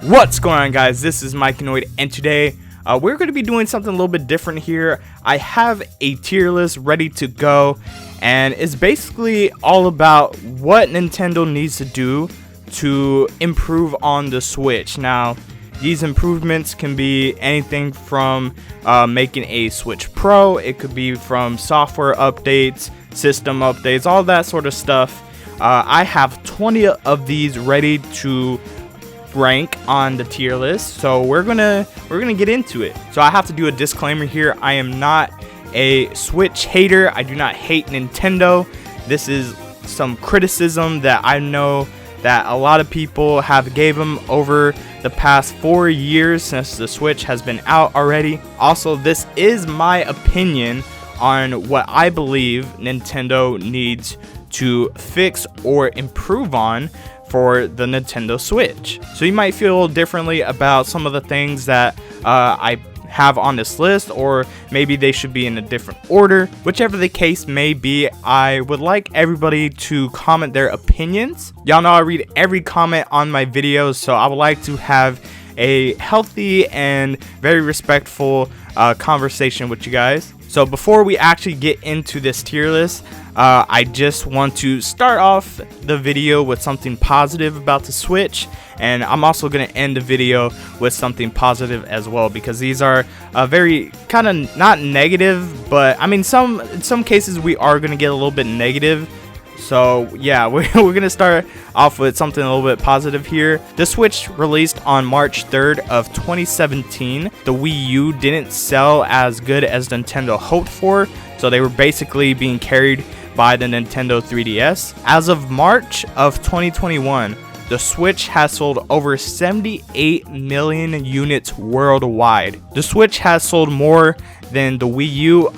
What's going on, guys? This is Mikeinoid, and today we're going to be doing something a little bit different here. I have a tier list ready to go, and it's basically all about what Nintendo needs to do to improve on the Switch. Now, these improvements can be anything from making a Switch Pro, it could be from software updates, system updates, all that sort of stuff. I have 20 of these ready to rank on the tier list, so we're gonna get into it. So I have to do a disclaimer here. I am not a Switch hater. I do not hate Nintendo. This is some criticism that I know that a lot of people have gave them over the past 4 years since the Switch has been out already. Also, this is my opinion on what I believe Nintendo needs to fix or improve on for the Nintendo Switch. So you might feel differently about some of the things that I have on this list, or maybe they should be in a different order. Whichever the case may be, I would like everybody to comment their opinions. Y'all know I read every comment on my videos, so I would like to have a healthy and very respectful conversation with you guys. So before we actually get into this tier list, I just want to start off the video with something positive about the Switch, and I'm also going to end the video with something positive as well, because these are very kind of not negative, but I mean in some cases we are going to get a little bit negative. So yeah, we're going to start off with something a little bit positive here. The Switch released on March 3rd of 2017. The Wii U didn't sell as good as Nintendo hoped for, so they were basically being carried by the Nintendo 3DS. As of March of 2021, the Switch has sold over 78 million units worldwide. The Switch has sold more than the Wii U,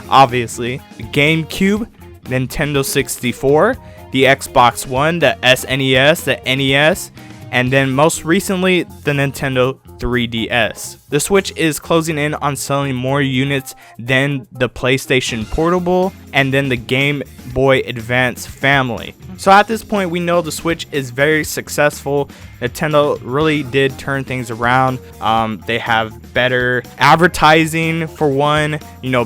obviously, the GameCube, Nintendo 64, the Xbox One, the SNES, the NES, and then most recently the Nintendo 3DS. The Switch is closing in on selling more units than the PlayStation Portable and then the Game Boy Advance family. So at this point, we know the Switch is very successful. Nintendo really did turn things around. They have better advertising for one,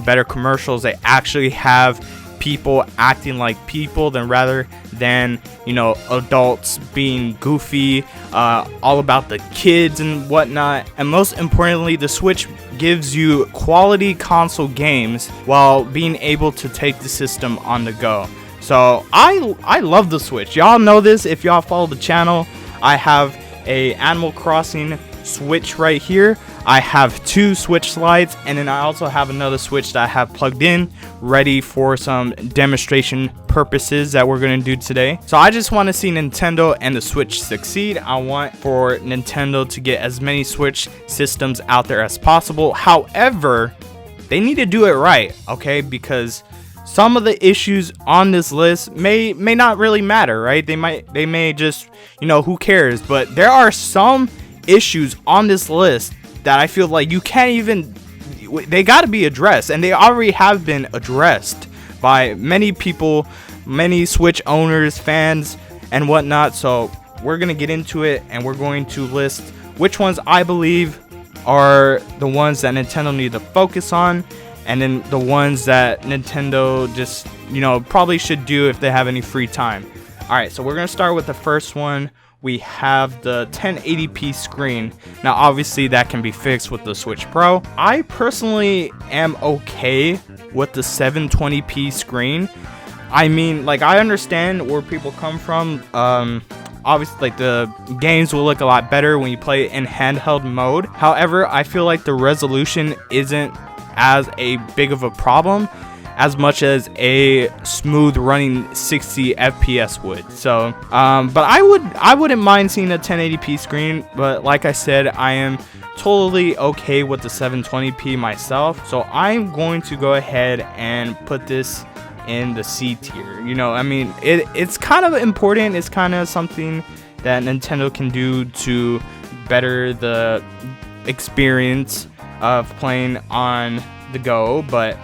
better commercials. They actually have people acting like people rather than adults being goofy, all about the kids and whatnot. And most importantly, the Switch gives you quality console games while being able to take the system on the go. So I love the Switch. Y'all know this if y'all follow the channel. I have a Animal Crossing Switch right here. I have 2 Switch slides, and then I also have another Switch that I have plugged in, ready for some demonstration purposes that we're going to do today. So I just want to see Nintendo and the Switch succeed. I want for Nintendo to get as many Switch systems out there as possible. However, they need to do it right, okay? Because some of the issues on this list may not really matter, right? They may just, who cares? But there are some issues on this list that I feel like you can't even, they got to be addressed, and they already have been addressed by many people, many Switch owners, fans, and whatnot. So we're going to get into it, and we're going to list which ones I believe are the ones that Nintendo need to focus on, and then the ones that Nintendo just, probably should do if they have any free time. Alright, so we're going to start with the first one. We have the 1080p screen. Now obviously that can be fixed with the Switch Pro. I personally am okay with the 720p screen. I mean, I understand where people come from. Obviously, the games will look a lot better when you play it in handheld mode. However, I feel like the resolution isn't as a big of a problem as much as a smooth running 60 FPS would. So but I wouldn't mind seeing a 1080p screen, but like I said, I am totally okay with the 720p myself, so I'm going to go ahead and put this in the C tier. I mean, it's kind of important. It's kind of something that Nintendo can do to better the experience of playing on the go, but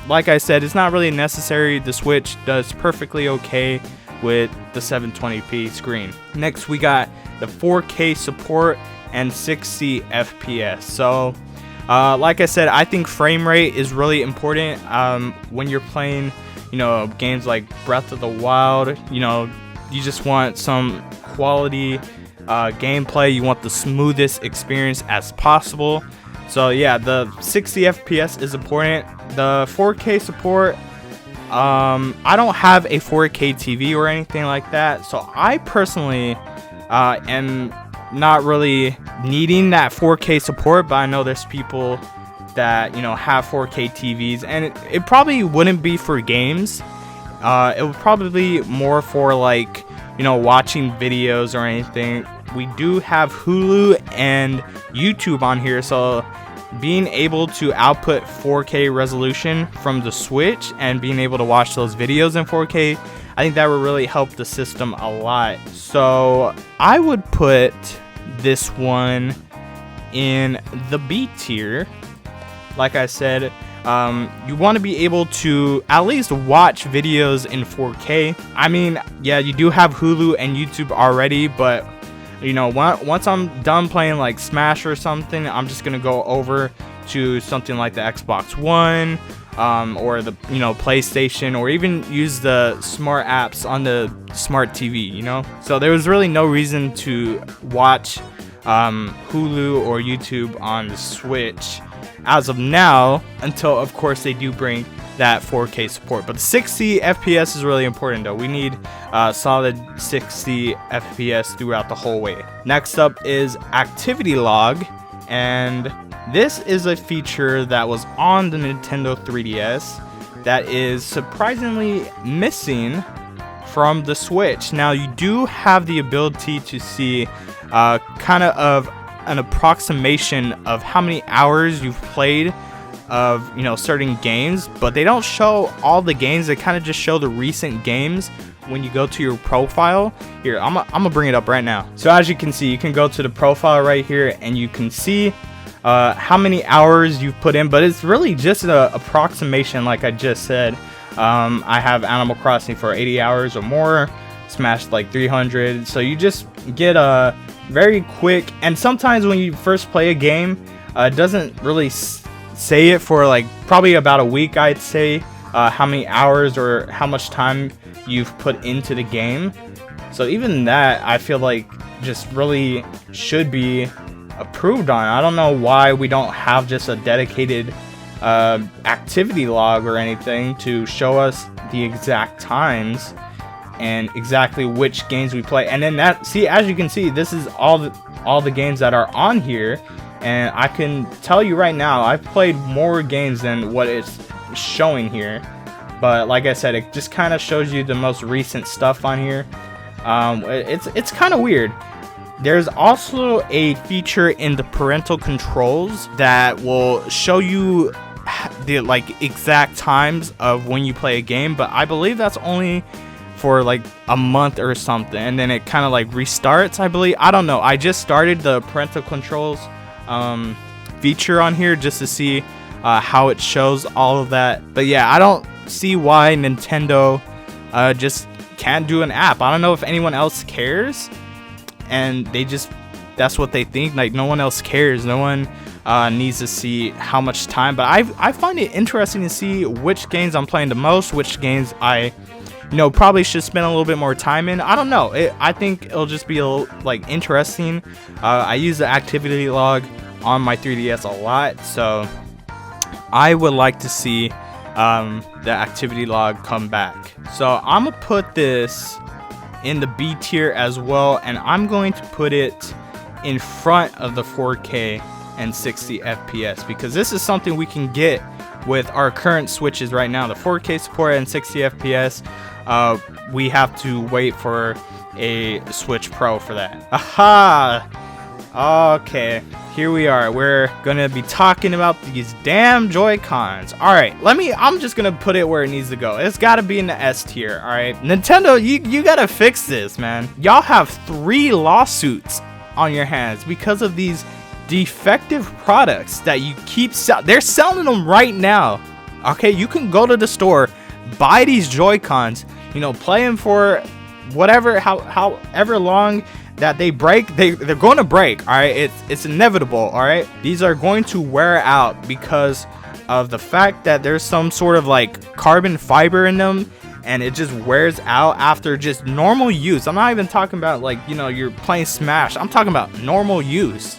like I said, it's not really necessary. The Switch does perfectly okay with the 720p screen. Next, we got the 4K support and 60 FPS. So like I said, I think frame rate is really important when you're playing, you know, games like Breath of the Wild. You know, you just want some quality gameplay. You want the smoothest experience as possible. So yeah, the 60 FPS is important. The 4K support, I don't have a 4K TV or anything like that, so I personally am not really needing that 4K support, but I know there's people that, you know, have 4K TVs, and it probably wouldn't be for games. It would probably be more for, like, you know, watching videos or anything. We do have Hulu and YouTube on here, so being able to output 4K resolution from the Switch and being able to watch those videos in 4K, I think that would really help the system a lot. So I would put this one in the B tier. Like I said, you want to be able to at least watch videos in 4K. I mean, yeah, you do have Hulu and YouTube already, but you know, once I'm done playing like Smash or something, I'm just gonna go over to something like the Xbox One, or the, you know, PlayStation, or even use the smart apps on the smart TV, you know. So there was really no reason to watch Hulu or YouTube on the Switch as of now, until of course they do bring that 4K support. But the 60 FPS is really important though. We need solid 60 FPS throughout the whole way. Next up is activity log, and this is a feature that was on the Nintendo 3DS that is surprisingly missing from the Switch. Now you do have the ability to see kind of an approximation of how many hours you've played of, you know, certain games, but they don't show all the games. They kind of just show the recent games when you go to your profile. Here, I'm gonna bring it up right now. So as you can see, you can go to the profile right here and you can see how many hours you've put in, but it's really just an approximation. Like I just said, I have Animal Crossing for 80 hours or more, Smash like 300. So you just get a very quick, and sometimes when you first play a game, it doesn't really say it for like probably about a week, I'd say, how many hours or how much time you've put into the game. So even that, I feel like, just really should be approved on. I don't know why we don't have just a dedicated activity log or anything to show us the exact times and exactly which games we play. And then that, see, as you can see, this is all the games that are on here. And I can tell you right now, I've played more games than what it's showing here. But like I said, it just kind of shows you the most recent stuff on here. It's kind of weird. There's also a feature in the parental controls that will show you the like exact times of when you play a game. But I believe that's only for like a month or something, and then it kind of like restarts, I believe. I don't know. I just started the parental controls feature on here just to see how it shows all of that. But yeah, I don't see why Nintendo just can't do an app. I don't know if anyone else cares, and they just, that's what they think. Like, no one else cares. No one needs to see how much time. But I find it interesting to see which games I'm playing the most, which games I, you know, probably should spend a little bit more time in. I don't know. I think it'll just be a little, like, interesting. I use the activity log on my 3DS a lot, so I would like to see the activity log come back. So I'm gonna put this in the B tier as well, and I'm going to put it in front of the 4K and 60 FPS, because this is something we can get with our current Switches right now. The 4K support and 60 FPS, we have to wait for a Switch Pro for that. Aha! Okay, here we are. We're gonna be talking about these damn Joy-Cons. Alright, I'm just gonna put it where it needs to go. It's gotta be in the S tier, alright? Nintendo, you gotta fix this, man. Y'all have 3 lawsuits on your hands because of these defective products that you keep selling. They're selling them right now. Okay, you can go to the store, buy these Joy-Cons, you know, play them for however long that they break, they're going to break. All right, it's inevitable. All right, these are going to wear out because of the fact that there's some sort of like carbon fiber in them, and it just wears out after just normal use. I'm not even talking about like, you know, you're playing Smash. I'm talking about normal use.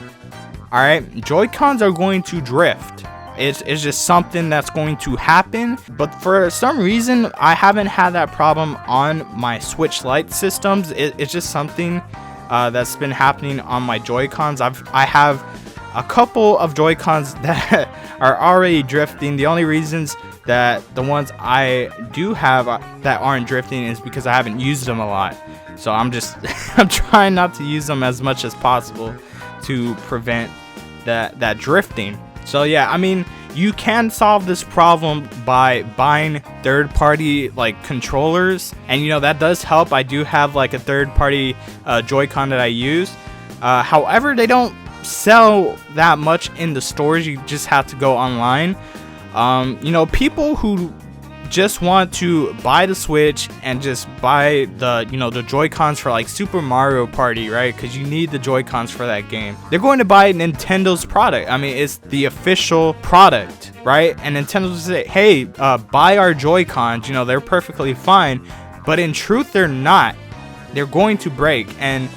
All right, Joy-Cons are going to drift. It's just something that's going to happen, but for some reason I haven't had that problem on my Switch Lite systems. It's just something that's been happening on my Joy-Cons. I have a couple of Joy-Cons that are already drifting. The only reasons that the ones I do have that aren't drifting is because I haven't used them a lot. So I'm trying not to use them as much as possible to prevent that drifting. So yeah, I mean, you can solve this problem by buying third-party like controllers, and you know that does help. I do have like a third-party Joy-Con that I use. However, they don't sell that much in the stores. You just have to go online. You know, people who just want to buy the Switch and just buy the, you know, the Joy-Cons for like Super Mario Party, right? Because you need the Joy-Cons for that game. They're going to buy Nintendo's product. I mean, it's the official product, right? And Nintendo will say, hey, buy our Joy-Cons. You know, they're perfectly fine. But in truth, they're not. They're going to break. And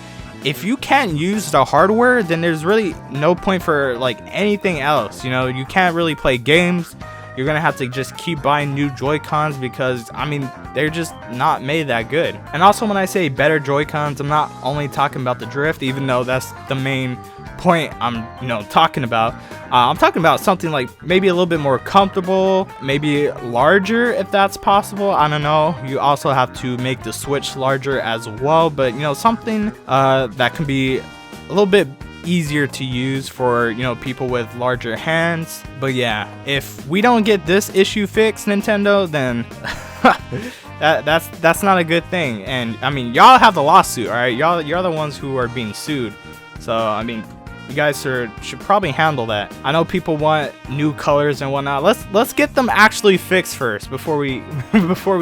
if you can't use the hardware, then there's really no point for like anything else. You know, you can't really play games. You're gonna have to just keep buying new Joy-Cons because, I mean, they're just not made that good. And also, when I say better Joy-Cons, I'm not only talking about the drift, even though that's the main point I'm, you know, talking about. I'm talking about something like maybe a little bit more comfortable, maybe larger if that's possible. I don't know. You also have to make the Switch larger as well, but you know, something that can be a little bit easier to use for, you know, people with larger hands. But yeah, if we don't get this issue fixed, Nintendo, then that's not a good thing. And I mean, y'all have the lawsuit, all right? You're the ones who are being sued. So I mean, you guys should probably handle that. I know people want new colors and whatnot. Let's get them actually fixed first before we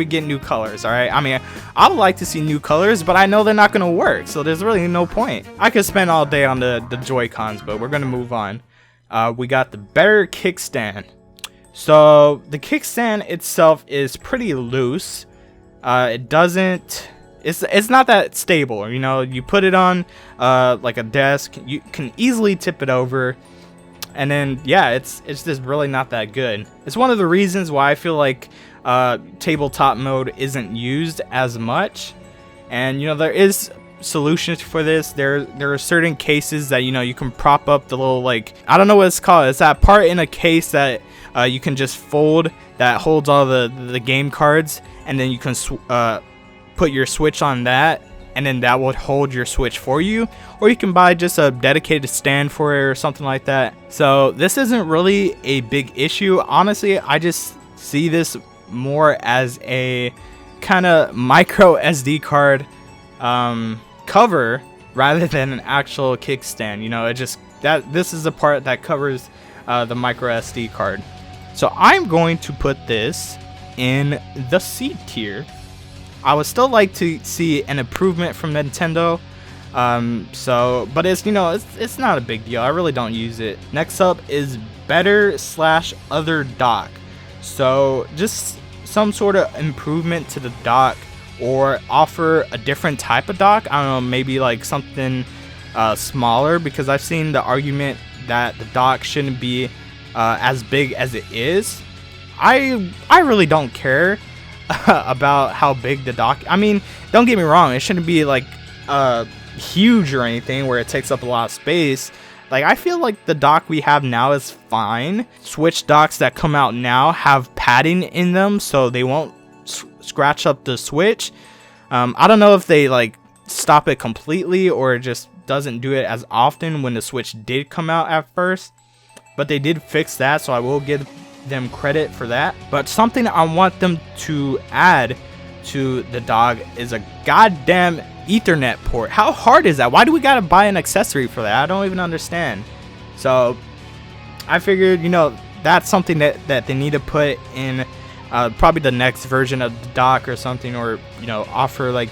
get new colors. All right. I mean, I would like to see new colors, but I know they're not gonna work, so there's really no point. I could spend all day on the Joy-Cons, but we're gonna move on. We got the better kickstand. So the kickstand itself is pretty loose. It's not that stable, you know. You put it on like a desk, you can easily tip it over, and then yeah, it's just really not that good. It's one of the reasons why I feel like tabletop mode isn't used as much. And you know, there is solutions for this. There are certain cases that, you know, you can prop up the little, like, I don't know what it's called. It's that part in a case that you can just fold that holds all the game cards, and then you can put your Switch on that, and then that will hold your Switch for you. Or you can buy just a dedicated stand for it or something like that. So this isn't really a big issue. Honestly, I just see this more as a kind of micro SD card cover rather than an actual kickstand. You know, this is the part that covers the micro SD card. So I'm going to put this in the C tier. I would still like to see an improvement from Nintendo. But it's, you know, it's not a big deal. I really don't use it. Next up is better/other dock. So just some sort of improvement to the dock, or offer a different type of dock. I don't know, maybe like something smaller, because I've seen the argument that the dock shouldn't be as big as it is. I really don't care about how big the dock. I mean, don't get me wrong, it shouldn't be like huge or anything where it takes up a lot of space. Like, I feel like the dock we have now is fine. Switch docks that come out now have padding in them, so they won't scratch up the Switch. I don't know if they like stop it completely, or it just doesn't do it as often when the Switch did come out at first, but they did fix that, so I will give them credit for that. But something I want them to add to the dock is a goddamn Ethernet port. How hard is that? Why do we gotta buy an accessory for that? I don't even understand. So I figured, you know, that's something that they need to put in probably the next version of the dock or something, or, you know, offer like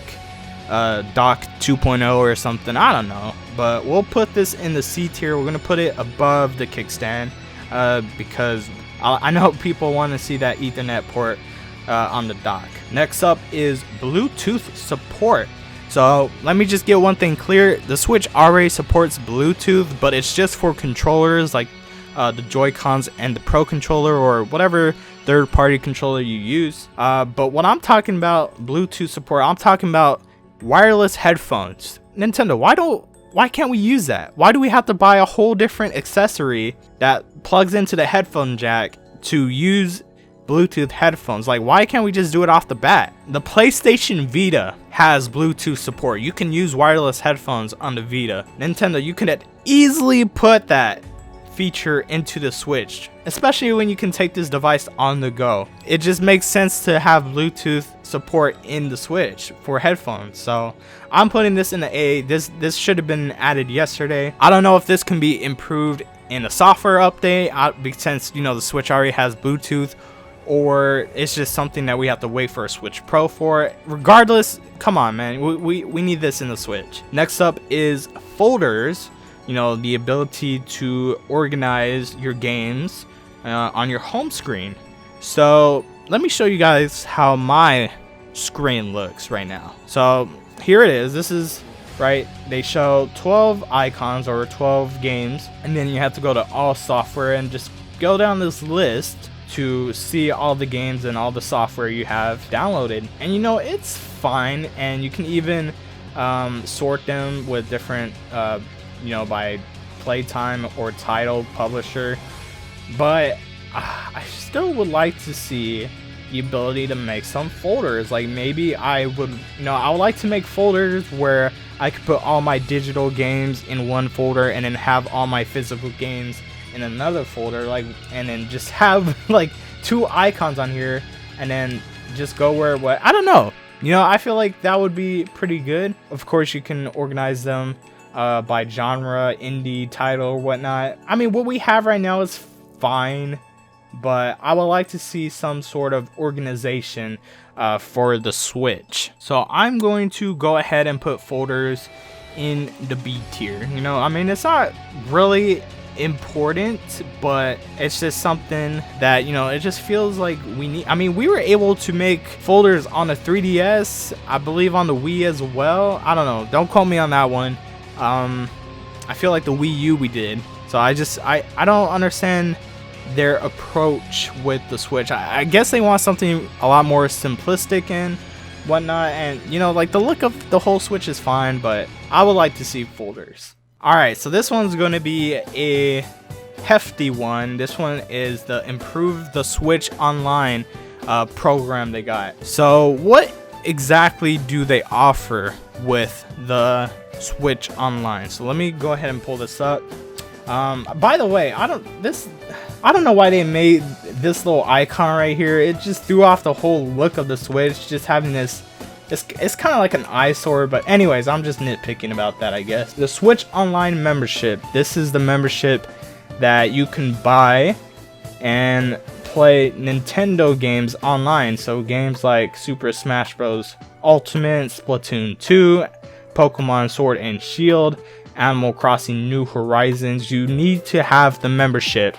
dock 2.0 or something. I don't know, but we'll put this in the C tier. We're gonna put it above the kickstand because I know people want to see that Ethernet port on the dock. Next up is Bluetooth support. So let me just get one thing clear. The Switch already supports Bluetooth, but it's just for controllers like the Joy-Cons and the Pro Controller or whatever third-party controller you use. But when I'm talking about Bluetooth support, I'm talking about wireless headphones. Nintendo, why can't we use that? Why do we have to buy a whole different accessory that plugs into the headphone jack to use Bluetooth headphones? Like, why can't we just do it off the bat? The PlayStation Vita has Bluetooth support. You can use wireless headphones on the Vita. Nintendo, you could easily put that feature into the Switch, especially when you can take this device on the go. It just makes sense to have Bluetooth support in the Switch for headphones. So I'm putting this in the A. This should have been added yesterday. I don't know if this can be improved in a software update since the Switch already has Bluetooth, or it's just something that we have to wait for a Switch Pro for. Regardless, come on, man, we need this in the Switch. Next up is folders. The ability to organize your games on your home screen. So let me show you guys how my screen looks right now. So here it is. This is right. They show 12 icons or 12 games, and then you have to go to all software and just go down this list to see all the games and all the software you have downloaded. And it's fine, and you can even sort them with different by playtime or title, publisher. But I still would like to see the ability to make some folders. Like, maybe I would like to make folders where I could put all my digital games in one folder and then have all my physical games in another folder, and then just have like 2 icons on here and then just go where I don't know. I feel like that would be pretty good. Of course, you can organize them by genre, indie, title, whatnot. I mean, what we have right now is fine, but I would like to see some sort of organization for the Switch. So I'm going to go ahead and put folders in the B tier. I mean, it's not really important, but it's just something that it just feels like we need. I mean, we were able to make folders on the 3DS, I believe on the Wii as well. I don't know, don't quote me on that one. I feel like the Wii U we did. So I don't understand their approach with the Switch. I guess they want something a lot more simplistic and whatnot, and like the look of the whole Switch is fine, but I would like to see folders. Alright, so this one's going to be a hefty one. This one is the Improve the Switch Online program they got. So what exactly do they offer with the Switch Online? So let me go ahead and pull this up. By the way, I don't know why they made this little icon right here. It just threw off the whole look of the Switch, just having this. It's kind of like an eyesore, but anyways, I'm just nitpicking about that, I guess. The Switch Online membership. This is the membership that you can buy and play Nintendo games online. So games like Super Smash Bros. Ultimate, Splatoon 2, Pokemon Sword and Shield, Animal Crossing New Horizons. You need to have the membership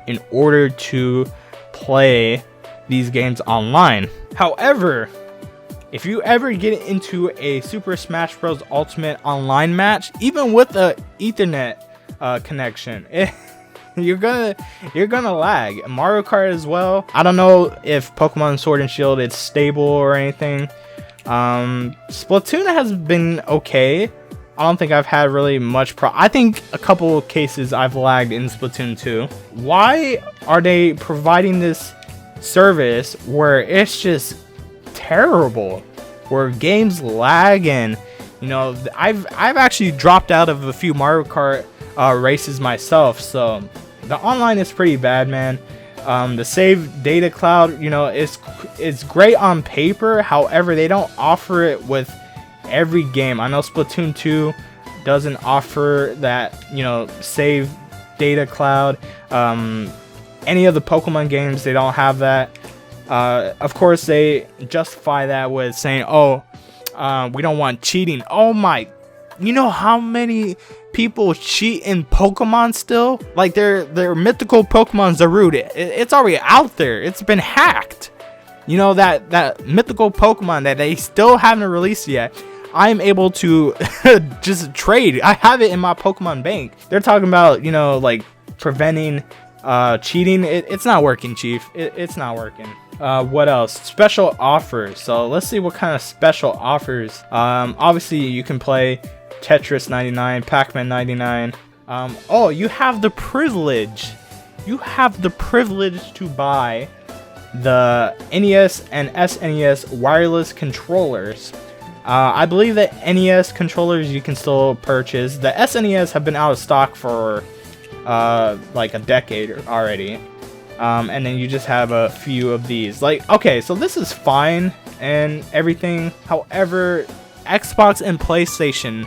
in order to play these games online. However, if you ever get into a Super Smash Bros. Ultimate online match, even with a Ethernet connection, you're gonna lag. Mario Kart as well. I don't know if Pokemon Sword and Shield it's stable or anything. Splatoon has been okay. I don't think I've had really much I think a couple of cases I've lagged in Splatoon 2. Why are they providing this service where it's just terrible, where games lag? And I've actually dropped out of a few Mario Kart races myself, so the online is pretty bad, man. The save data cloud, it's great on paper. However, they don't offer it with every game. I know Splatoon 2 doesn't offer that, save data cloud. Any of the Pokemon games, they don't have that. Of course, they justify that with saying, oh, We don't want cheating. Oh my, you know how many people cheat in Pokemon still? Like their mythical Pokemon Zarude, it's already out there. It's been hacked. You know, that mythical Pokemon that they still haven't released yet. I'm able to just trade. I have it in my Pokemon bank. They're talking about, you know, like preventing cheating. It's not working, Chief. It's not working. What else? Special offers. So let's see what kind of special offers. Obviously you can play Tetris 99, Pac-Man 99. Oh, you have the privilege. You have the privilege to buy the NES and SNES wireless controllers. I believe that NES controllers you can still purchase. The SNES have been out of stock for like a decade already. And then you just have a few of these. Like, okay, so this is fine and everything. However, Xbox and PlayStation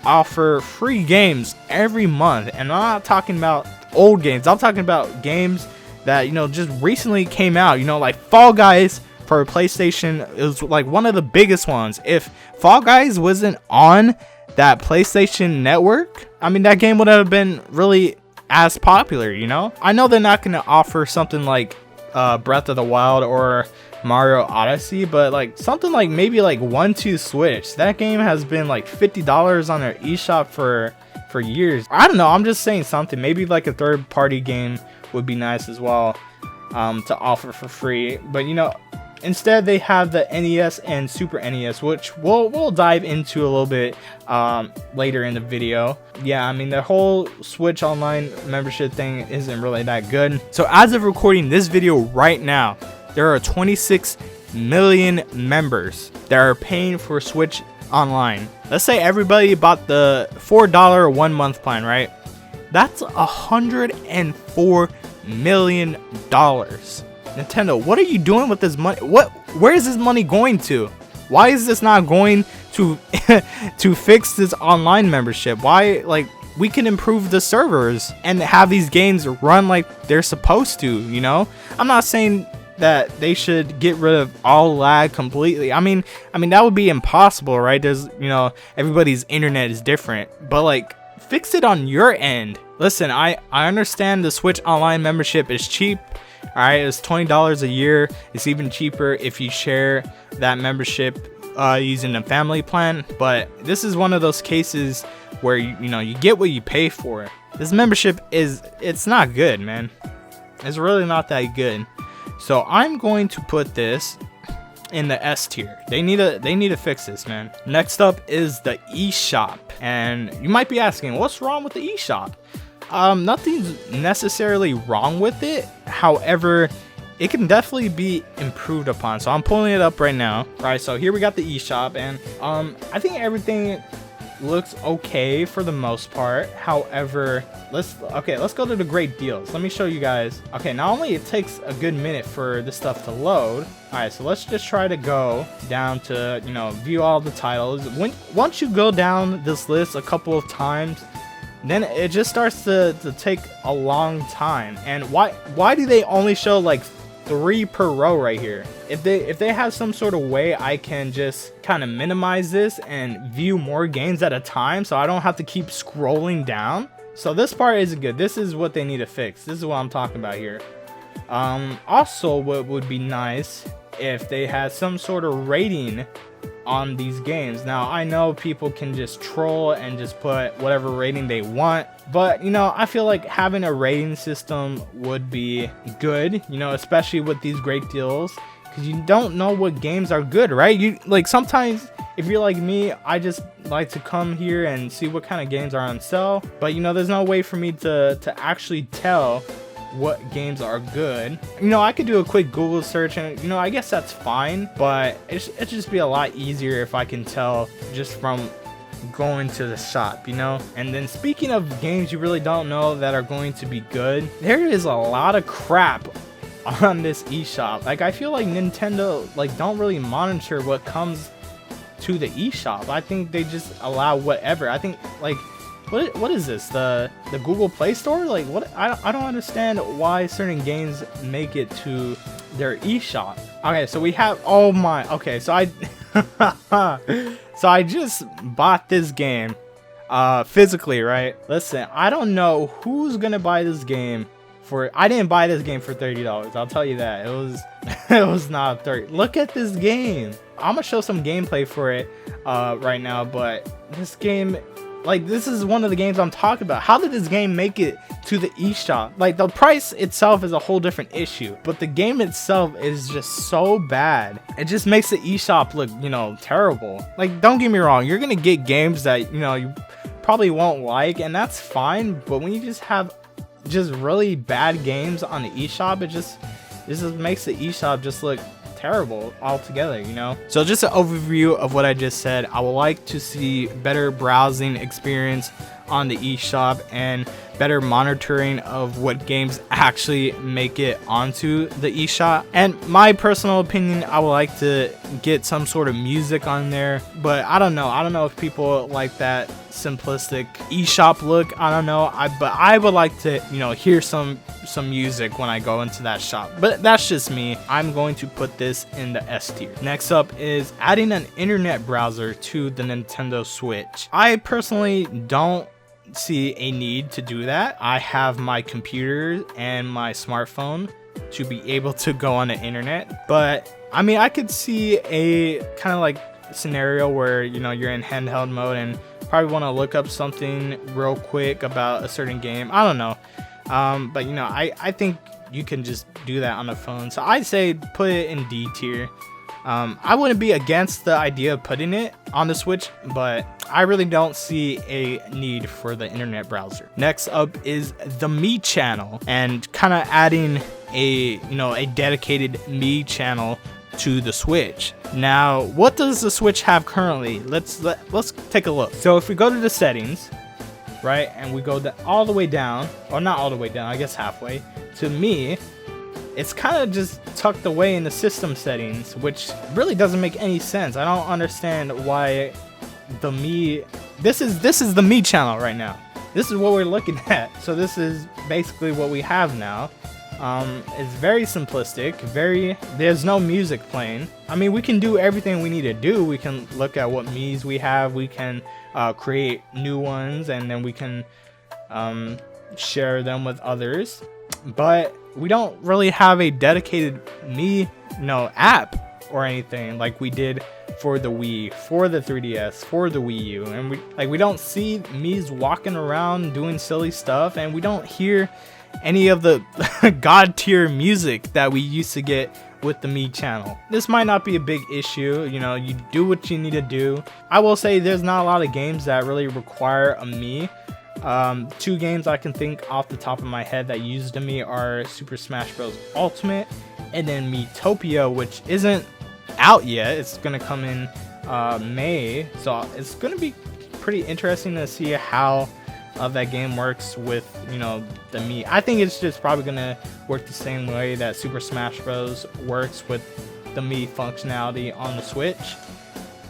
offer free games every month. And I'm not talking about old games. I'm talking about games that, you know, just recently came out. You know, like Fall Guys for PlayStation is like one of the biggest ones. If Fall Guys wasn't on that PlayStation network, I mean, that game would have been really as popular, you know? I know they're not going to offer something like Breath of the Wild or Mario Odyssey, but like something like maybe like 1-2 Switch. That game has been like $50 on their eShop for years. I don't know, I'm just saying something. Maybe like a third party game would be nice as well to offer for free. But you know, instead they have the NES and Super NES, which we'll dive into a little bit later in the video. Yeah, I mean, the whole Switch Online membership thing isn't really that good. So as of recording this video right now, there are 26 million members that are paying for Switch Online. Let's say everybody bought the $4 1 month plan, right? That's $104 million. Nintendo, what are you doing with this money? Where is this money going to? Why is this not going to to fix this online membership? Why, like, we can improve the servers and have these games run like they're supposed to, you know? I'm not saying that they should get rid of all lag completely. I mean that would be impossible, right? There's, you know, everybody's internet is different, but like, fix it on your end. Listen, I understand the Switch Online membership is cheap. Alright, it's $20 a year. It's even cheaper if you share that membership using a family plan. But this is one of those cases where you know, you get what you pay for. This membership it's not good, man. It's really not that good. So I'm going to put this in the S tier. They need to fix this, man. Next up is the eShop. And you might be asking, what's wrong with the eShop? Nothing's necessarily wrong with it. However, it can definitely be improved upon. So I'm pulling it up right now. All right, so here we got the eShop, and I think everything looks okay for the most part. However, let's go to the great deals. Let me show you guys. Okay, not only it takes a good minute for this stuff to load. All right, so let's just try to go down to, you know, view all the titles. Once you go down this list a couple of times, then it just starts to take a long time. And why do they only show like 3 per row right here? If they have some sort of way I can just kind of minimize this and view more games at a time, so I don't have to keep scrolling down. So this part isn't good. This is what they need to fix. This is what I'm talking about here. Also, what would be nice if they had some sort of rating on these games. Now, I know people can just troll and just put whatever rating they want, but you know, I feel like having a rating system would be good, you know, especially with these great deals, because you don't know what games are good, right? You like, sometimes if you're like me, I just like to come here and see what kind of games are on sale, but you know, there's no way for me to actually tell what games are good. You know, I could do a quick Google search and, you know, I guess that's fine, but it'd just be a lot easier if I can tell just from going to the shop, you know? And then speaking of games you really don't know that are going to be good, there is a lot of crap on this eShop. Like, I feel like Nintendo like don't really monitor what comes to the eShop. I think they just allow whatever. I think like, what is this, the Google Play Store? Like, what? I don't understand why certain games make it to their eShop. Okay, so we have, oh my, okay, so So I just bought this game physically, right? Listen, I don't know who's gonna buy this game for. I didn't buy this game for $30. I'll tell you that. It was it was not 30. Look at this game. I'm gonna show some gameplay for it right now, but this game, like, this is one of the games I'm talking about. How did this game make it to the eShop? Like, the price itself is a whole different issue, but the game itself is just so bad. It just makes the eShop look, you know, terrible. Like, don't get me wrong, you're gonna get games that, you know, you probably won't like, and that's fine, but when you just have just really bad games on the eShop, it just makes the eShop just look terrible altogether, you know. So just an overview of what I just said. I would like to see better browsing experience on the eShop and better monitoring of what games actually make it onto the eShop. And my personal opinion, I would like to get some sort of music on there, but I don't know if people like that simplistic eShop look. I don't know. But I would like to, you know, hear some music when I go into that shop. But that's just me. I'm going to put this in the S tier. Next up is adding an internet browser to the Nintendo Switch. I personally don't see a need to do that. I have my computer and my smartphone to be able to go on the internet, but I mean, I could see a kind of like scenario where, you know, you're in handheld mode and probably want to look up something real quick about a certain game. I don't know, but you know, I think you can just do that on the phone. So I'd say put it in D tier. I wouldn't be against the idea of putting it on the Switch, but I really don't see a need for the internet browser. Next up is the Me channel, and kind of adding a dedicated Me channel to the Switch. Now, what does the Switch have currently? Let's take a look. So if we go to the settings, right, and we go all the way down, or not all the way down, I guess halfway, to Me, it's kind of just tucked away in the system settings, which really doesn't make any sense. I don't understand why the Me, this is the Me channel right now. This is what we're looking at. So this is basically what we have now. It's very simplistic, there's no music playing. I mean, we can do everything we need to do. We can look at what Miis we have, we can create new ones, and then we can share them with others. But we don't really have a dedicated Me, app or anything like we did for the Wii, for the 3DS, for the Wii U. And we don't see Miis walking around doing silly stuff, and we don't hear any of the god tier music that we used to get with the Me channel. This might not be a big issue, you do what you need to do. I will say there's not a lot of games that really require a Me. Two games I can think off the top of my head that use the Me are Super Smash Bros. Ultimate and then Miitopia, which isn't out yet. It's gonna come in May, so it's gonna be pretty interesting to see how that game works with the Me. I think it's just probably gonna work the same way that Super Smash Bros. Works with the Me functionality on the Switch.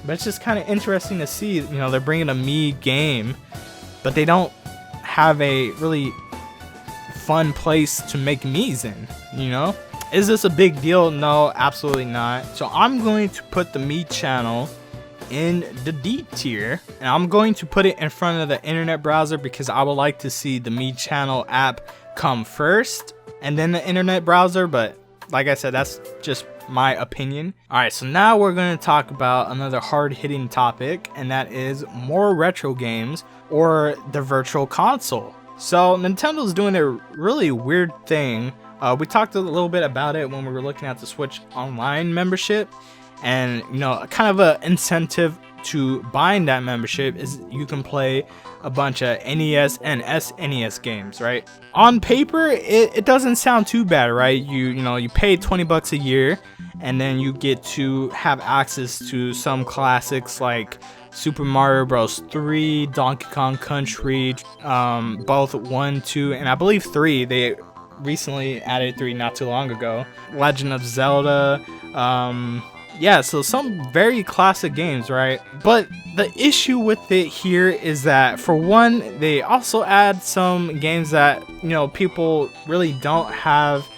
But it's just kind of interesting to see, they're bringing a Me game, but they don't have a really fun place to make Miis in, Is this a big deal? No, absolutely not. So I'm going to put the Me channel in the D tier, and I'm going to put it in front of the internet browser because I would like to see the Me channel app come first and then the internet browser, but like I said, that's just my opinion. Alright, so now we're going to talk about another hard-hitting topic, and that is more retro games or the virtual console. So Nintendo's doing a really weird thing. We talked a little bit about it when we were looking at the Switch Online membership, and kind of an incentive to buying that membership is you can play a bunch of NES and SNES games, right? On paper, it doesn't sound too bad, right? You pay $20 a year, and then you get to have access to some classics like Super Mario Bros. 3, Donkey Kong Country, both 1, 2, and I believe 3. They recently added 3 not too long ago. Legend of Zelda, yeah, so some very classic games, right? But the issue with it here is that, for one, they also add some games that, people really don't have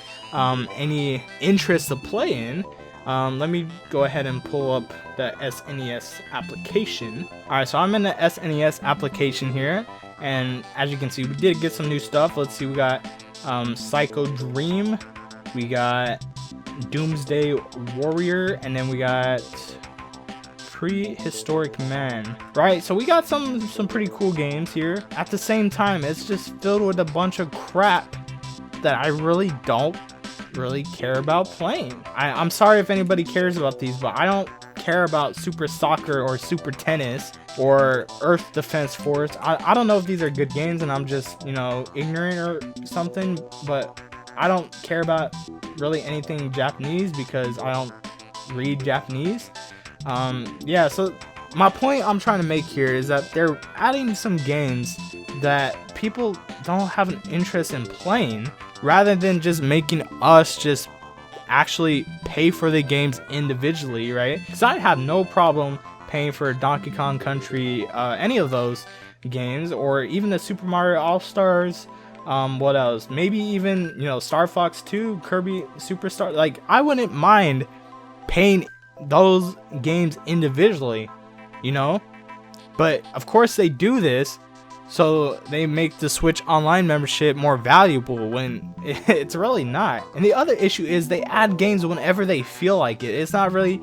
any interest to play in. Let me go ahead and pull up the SNES application. Alright, so I'm in the SNES application here, and as you can see, we did get some new stuff. Let's see, we got Psycho Dream, we got Doomsday Warrior, and then we got Prehistoric Man. Right, so we got some pretty cool games here. At the same time, it's just filled with a bunch of crap that I really don't care about playing. I'm sorry if anybody cares about these, but I don't care about Super Soccer or Super Tennis or Earth Defense Force. I don't know if these are good games and I'm just, you know, ignorant or something, but I don't care about really anything Japanese because I don't read Japanese. Yeah, so my point I'm trying to make here is that they're adding some games that people don't have an interest in playing, rather than just making us just actually pay for the games individually, right? Because I have no problem paying for Donkey Kong Country, any of those games, or even the Super Mario All-Stars. What else? Maybe even, you know, Star Fox 2, Kirby Superstar. Like, I wouldn't mind paying those games individually, you know? But of course they do this so they make the Switch Online membership more valuable when it's really not. And the other issue is they add games whenever they feel like it. It's not really,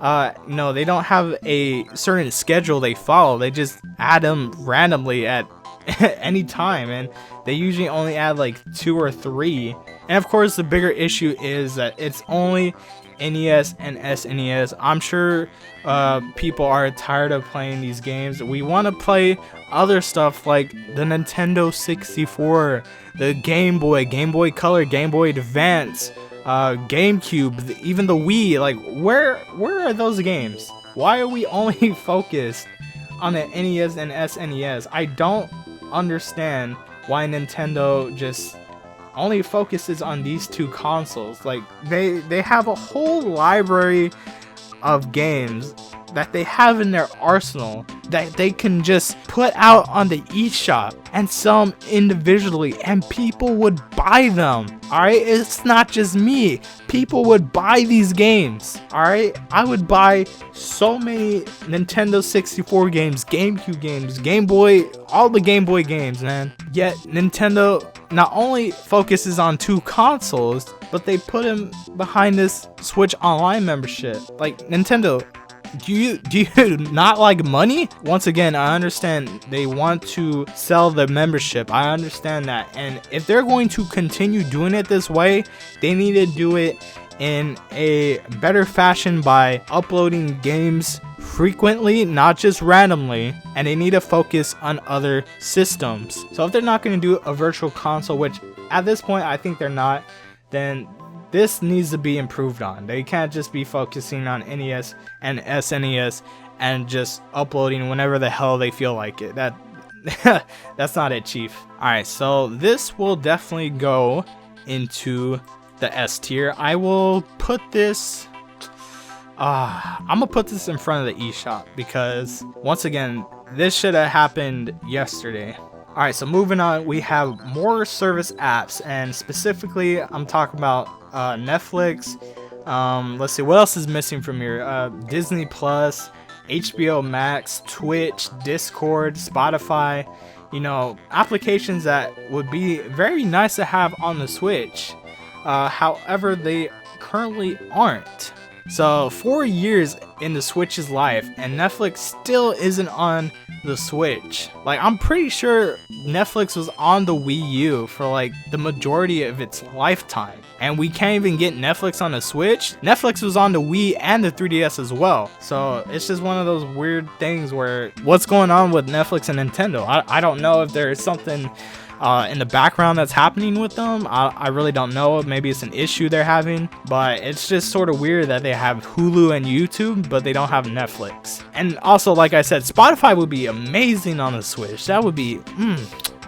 no, they don't have a certain schedule they follow. They just add them randomly at any time, and they usually only add like 2 or 3. And of course the bigger issue is that it's only NES and SNES. I'm sure people are tired of playing these games. We want to play other stuff like the Nintendo 64, the Game Boy, Game Boy Color, Game Boy Advance, GameCube, even the Wii. Like, where are those games? Why are we only focused on the NES and SNES? I don't understand why Nintendo just only focuses on these 2 consoles. Like, they have a whole library of games that they have in their arsenal that they can just put out on the eShop and sell them individually, and people would buy them. Alright, it's not just me. People would buy these games. Alright, I would buy so many Nintendo 64 games, GameCube games, Game Boy, all the Game Boy games, man. Yet Nintendo not only focuses on 2 consoles, but they put them behind this Switch Online membership. Like, Nintendo, do you not like money? Once again, I understand they want to sell the membership. I understand that. And if they're going to continue doing it this way, they need to do it in a better fashion by uploading games frequently, not just randomly, and they need to focus on other systems. So if they're not going to do a virtual console, which at this point I think they're not, then this needs to be improved on. They can't just be focusing on NES and SNES and just uploading whenever the hell they feel like it. That's not it, Chief. Alright, so this will definitely go into the S tier. I will put this I'm gonna put this in front of the eShop because, once again, this should have happened yesterday. Alright, so moving on, we have more service apps, and specifically I'm talking about Netflix. Let's see, what else is missing from here? Disney Plus, HBO Max, Twitch, Discord, Spotify. You know, applications that would be very nice to have on the Switch. However, they currently aren't. So 4 years in the Switch's life, and Netflix still isn't on the Switch. Like, I'm pretty sure Netflix was on the Wii U for like the majority of its lifetime, and we can't even get Netflix on the Switch. Netflix was on the Wii and the 3DS as well. So it's just one of those weird things where, what's going on with Netflix and Nintendo? I don't know if there is something in the background that's happening with them. I really don't know. Maybe it's an issue they're having, but it's just sort of weird that they have Hulu and YouTube, but they don't have Netflix. And also, like I said, Spotify would be amazing on the Switch. That would be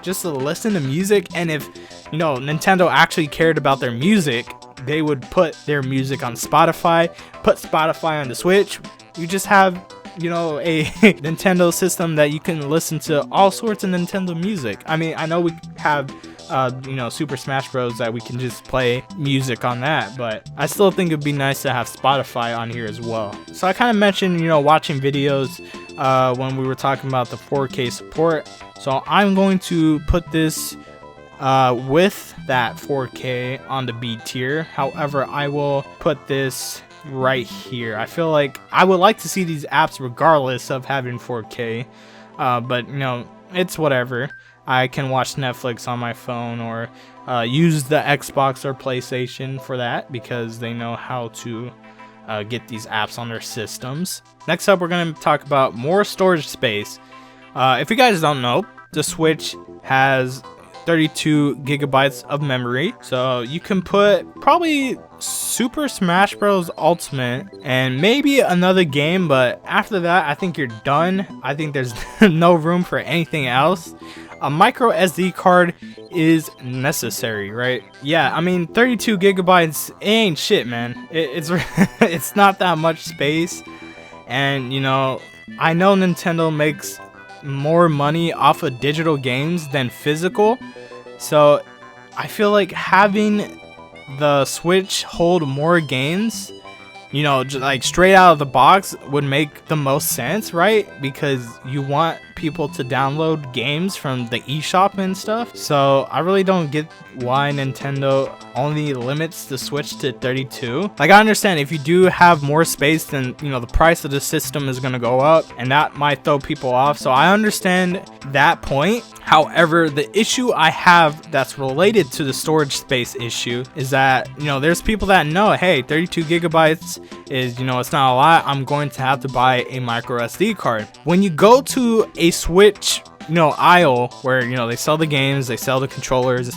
just to listen to music. And if, you know, Nintendo actually cared about their music, they would put their music on Spotify, put Spotify on the Switch. You just have you know, a Nintendo system that you can listen to all sorts of Nintendo music. I mean, I know we have you know, Super Smash Bros. That we can just play music on that, but I still think it'd be nice to have Spotify on here as well. So I kind of mentioned, you know, watching videos when we were talking about the 4K support. So I'm going to put this with that 4K on the B tier. However, I will put this right here. I feel like I would like to see these apps regardless of having 4K, but you know, it's whatever. I can watch Netflix on my phone or use the Xbox or PlayStation for that because they know how to get these apps on their systems. Next up, we're going to talk about more storage space. If you guys don't know, the Switch has 32 gigabytes of memory, so you can put probably Super Smash Bros. Ultimate and maybe another game, but after that I think you're done. I think there's no room for anything else. A micro SD card is necessary, right? Yeah, I mean 32 gigabytes ain't shit, man. It's it's not that much space, and you know, I know Nintendo makes more money off of digital games than physical, so I feel like having the Switch hold more games, you know, just like straight out of the box would make the most sense, right? Because you want people to download games from the eShop and stuff. So I really don't get why Nintendo only limits the Switch to 32. Like, I understand if you do have more space, then you know the price of the system is gonna go up, and that might throw people off. So I understand that point. However, the issue I have that's related to the storage space issue is that, you know, there's people that know, hey, 32 gigabytes is, you know, it's not a lot. I'm going to have to buy a micro SD card. When you go to a Switch, you know, aisle where, you know, they sell the games, they sell the controllers,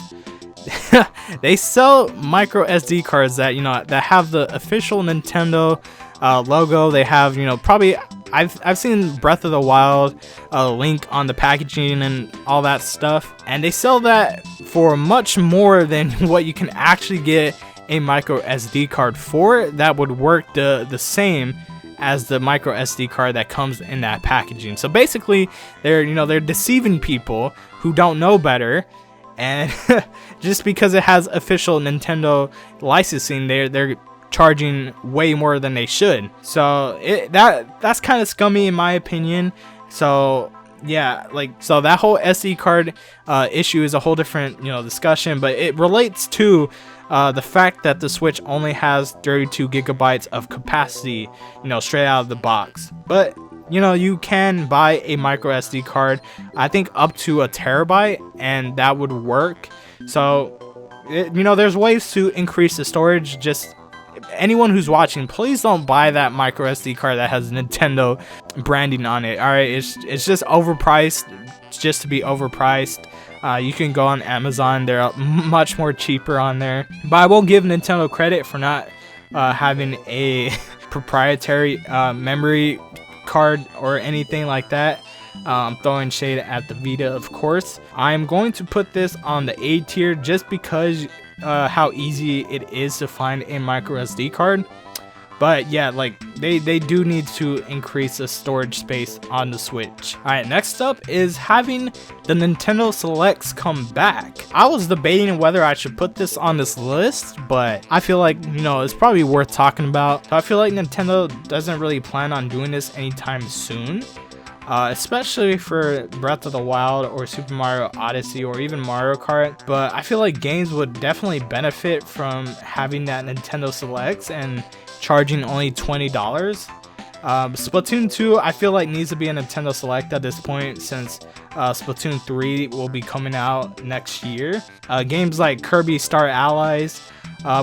they sell micro SD cards that, you know, that have the official Nintendo logo. They have, you know, probably I've seen Breath of the Wild link on the packaging and all that stuff, and they sell that for much more than what you can actually get a micro SD card for. That would work the same as the micro SD card that comes in that packaging. So basically, they're deceiving people who don't know better, and just because it has official Nintendo licensing, they're charging way more than they should. So that's kind of scummy in my opinion. So yeah, like, so that whole SD card issue is a whole different, you know, discussion, but it relates to the fact that the Switch only has 32 gigabytes of capacity, you know, straight out of the box. But you know, you can buy a micro SD card, I think up to a terabyte, and that would work. So you know, there's ways to increase the storage. Just anyone who's watching, please don't buy that micro SD card that has Nintendo branding on it. All right, it's just overpriced, just to be overpriced. You can go on Amazon; they're much more cheaper on there. But I will give Nintendo credit for not having a proprietary memory card or anything like that. I'm throwing shade at the Vita, of course. I'm going to put this on the A tier just because how easy it is to find a micro SD card. But yeah, like they do need to increase the storage space on the Switch. Alright, next up is having the Nintendo Selects come back. I was debating whether I should put this on this list, but I feel like, you know, it's probably worth talking about. So I feel like Nintendo doesn't really plan on doing this anytime soon. Especially for Breath of the Wild or Super Mario Odyssey or even Mario Kart. But I feel like games would definitely benefit from having that Nintendo Selects and charging only $20. Splatoon 2 I feel like needs to be a Nintendo Select at this point, since Splatoon 3 will be coming out next year. Games like Kirby Star Allies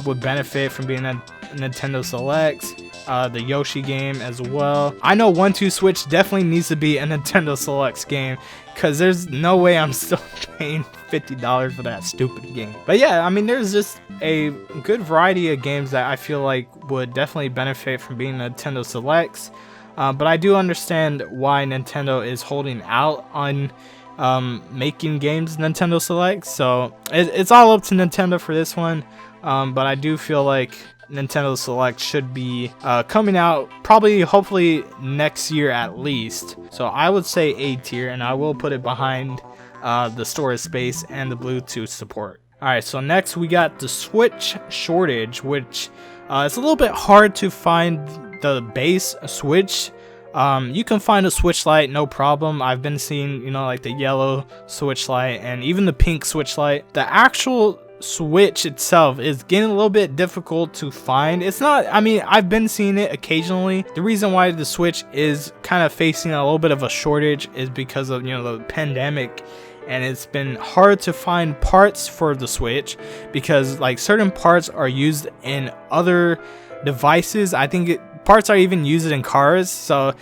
would benefit from being a Nintendo Selects. The Yoshi game as well. I know 1-2 Switch definitely needs to be a Nintendo Selects game, because there's no way I'm still paying $50 for that stupid game. But yeah, I mean, there's just a good variety of games that I feel like would definitely benefit from being Nintendo Selects. But I do understand why Nintendo is holding out on making games Nintendo Selects. So it's all up to Nintendo for this one. But I do feel like Nintendo Select should be coming out probably, hopefully next year at least. So I would say A tier, and I will put it behind the storage space and the Bluetooth support. Alright, so next we got the Switch shortage, which it's a little bit hard to find the base Switch. You can find a Switch Lite, no problem. I've been seeing, you know, like the yellow Switch Lite and even the pink Switch Lite. The actual Switch itself is getting a little bit difficult to find. It's not, I mean, I've been seeing it occasionally. The reason why the Switch is kind of facing a little bit of a shortage is because of, you know, the pandemic. And it's been hard to find parts for the Switch because like certain parts are used in other devices. I think parts are even used in cars. So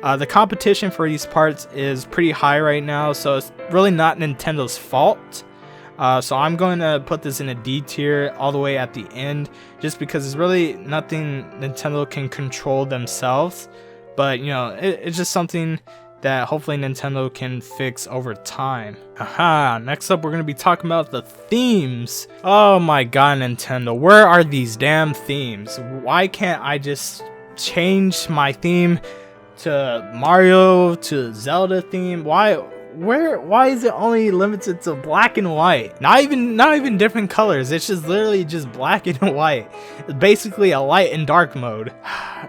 the competition for these parts is pretty high right now. So it's really not Nintendo's fault. So I'm going to put this in a D tier all the way at the end, just because it's really nothing Nintendo can control themselves. But you know, it's just something that hopefully Nintendo can fix over time. Next up we're going to be talking about the themes. Oh my god, Nintendo, where are these damn themes? Why can't I just change my theme to Mario, to Zelda theme? Why is it only limited to black and white? Not even different colors. It's just literally just black and white. It's basically a light and dark mode.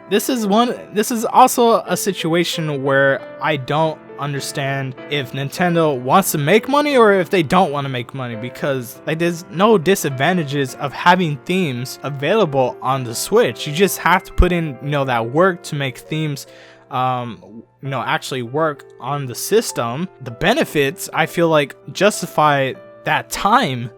This is also a situation where I don't understand if Nintendo wants to make money or if they don't want to make money, because like there's no disadvantages of having themes available on the Switch. You just have to put in, you know, that work to make themes you know, actually work on the system. The benefits, I feel like, justify that time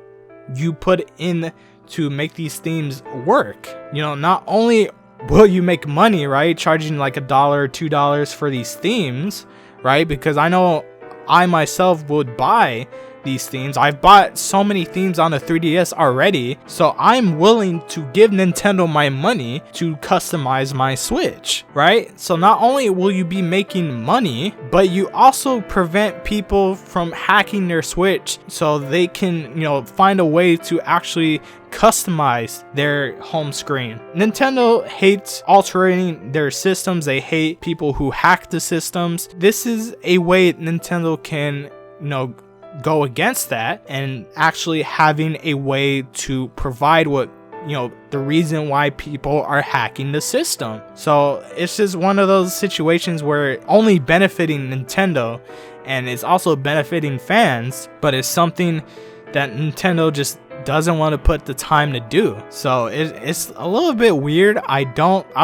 you put in to make these themes work. You know, not only will you make money, right, charging like $1 or $2 for these themes, right, because I know I myself would buy these themes. I've bought so many themes on the 3DS already, so I'm willing to give Nintendo my money to customize my Switch, right? So not only will you be making money, but you also prevent people from hacking their Switch so they can, you know, find a way to actually customize their home screen. Nintendo hates altering their systems. They hate people who hack the systems. This is a way Nintendo can, you know, go against that, and actually having a way to provide what, you know, the reason why people are hacking the system. So it's just one of those situations where only benefiting Nintendo, and it's also benefiting fans, but it's something that Nintendo just doesn't want to put the time to do. So it's a little bit weird. I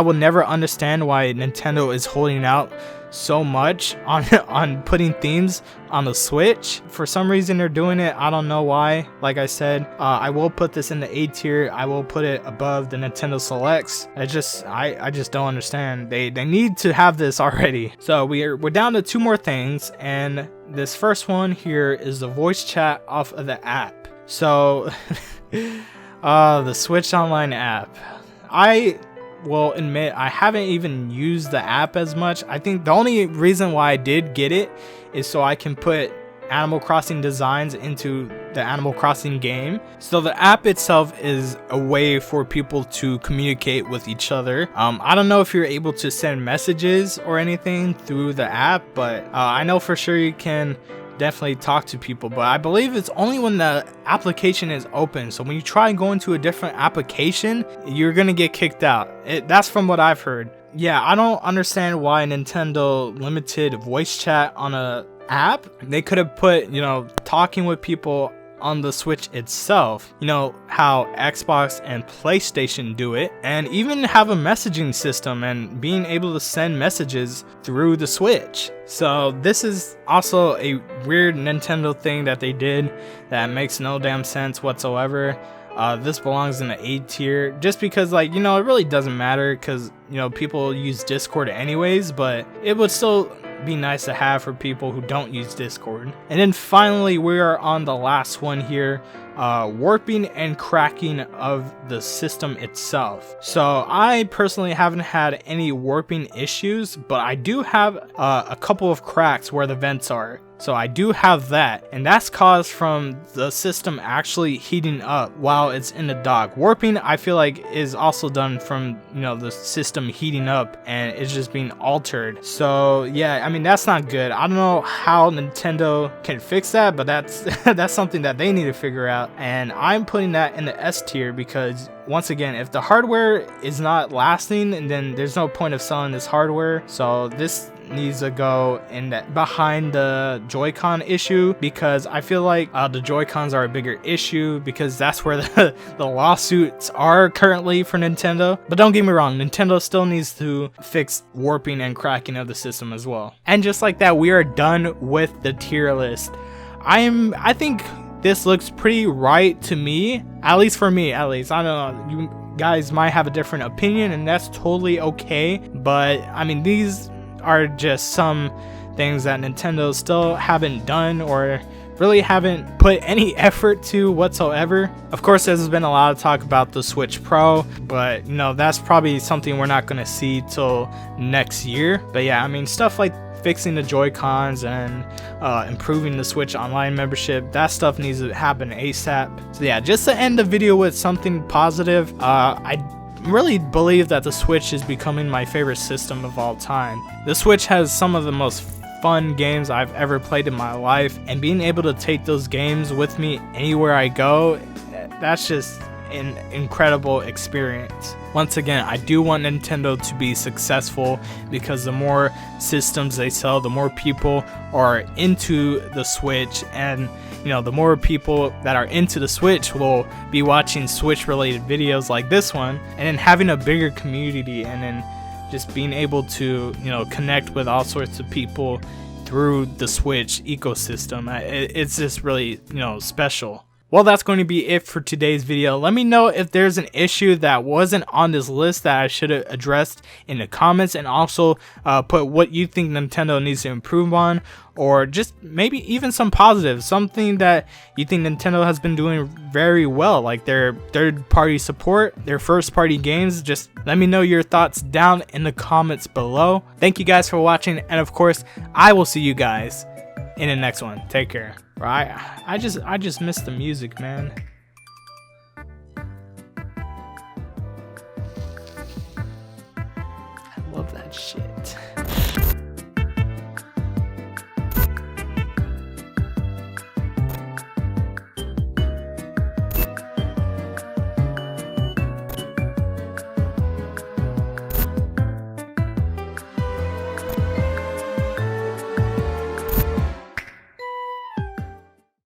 will never understand why Nintendo is holding out so much on putting themes on the Switch. For some reason they're doing it. I don't know why. Like I said, I will put this in the A tier. I will put it above the Nintendo Selects. I just don't understand. They need to have this already. So we're down to two more things, and this first one here is the voice chat off of the app. So the Switch Online app. I will admit I haven't even used the app as much. I think the only reason why I did get it is so I can put Animal Crossing designs into the Animal Crossing game. So the app itself is a way for people to communicate with each other. I don't know if you're able to send messages or anything through the app, but I know for sure you can definitely talk to people, but I believe it's only when the application is open. So when you try going to a different application, you're gonna get kicked out. That's from what I've heard. Yeah, I don't understand why Nintendo limited voice chat on a app. They could have put, you know, talking with people on the Switch itself, you know how Xbox and PlayStation do it, and even have a messaging system and being able to send messages through the Switch. So this is also a weird Nintendo thing that they did that makes no damn sense whatsoever. This belongs in the A tier, just because, like, you know, it really doesn't matter because, you know, people use Discord anyways, but it would still be nice to have for people who don't use Discord. And then finally we are on the last one here. warping and cracking of the system itself. So I personally haven't had any warping issues, but I do have a couple of cracks where the vents are. So I do have that, and that's caused from the system actually heating up while it's in the dock. Warping, I feel like, is also done from, you know, the system heating up and it's just being altered. So yeah, I mean, that's not good. I don't know how Nintendo can fix that, but that's that's something that they need to figure out. And I'm putting that in the S tier because, once again, if the hardware is not lasting, and then there's no point of selling this hardware. So this needs to go in that behind the Joy-Con issue, because I feel like the Joy-Cons are a bigger issue, because that's where the lawsuits are currently for Nintendo. But don't get me wrong, Nintendo still needs to fix warping and cracking of the system as well. And just like that, we are done with the tier list. I think this looks pretty right to me, at least for me, at least. I don't know, you guys might have a different opinion, and that's totally okay. But I mean, these are just some things that Nintendo still haven't done, or really haven't put any effort to whatsoever. Of course, there's been a lot of talk about the Switch Pro, but you know, that's probably something we're not going to see till next year. But yeah, I mean, stuff like fixing the Joy-Cons and improving the Switch Online membership, that stuff needs to happen ASAP. So yeah, just to end the video with something positive, I really believe that the Switch is becoming my favorite system of all time. The Switch has some of the most fun games I've ever played in my life, and being able to take those games with me anywhere I go, that's just an incredible experience. Once again, I do want Nintendo to be successful, because the more systems they sell, the more people are into the Switch, and you know, the more people that are into the Switch will be watching Switch related videos like this one, and then having a bigger community, and then just being able to, you know, connect with all sorts of people through the Switch ecosystem. It's just really, you know, special. Well, that's going to be it for today's video. Let me know if there's an issue that wasn't on this list that I should have addressed in the comments, and also put what you think Nintendo needs to improve on, or just maybe even some positives, something that you think Nintendo has been doing very well, like their third-party support, their first-party games. Just let me know your thoughts down in the comments below. Thank you guys for watching, and of course, I will see you guys in the next one. Take care. Right? I just miss the music, man. I love that shit.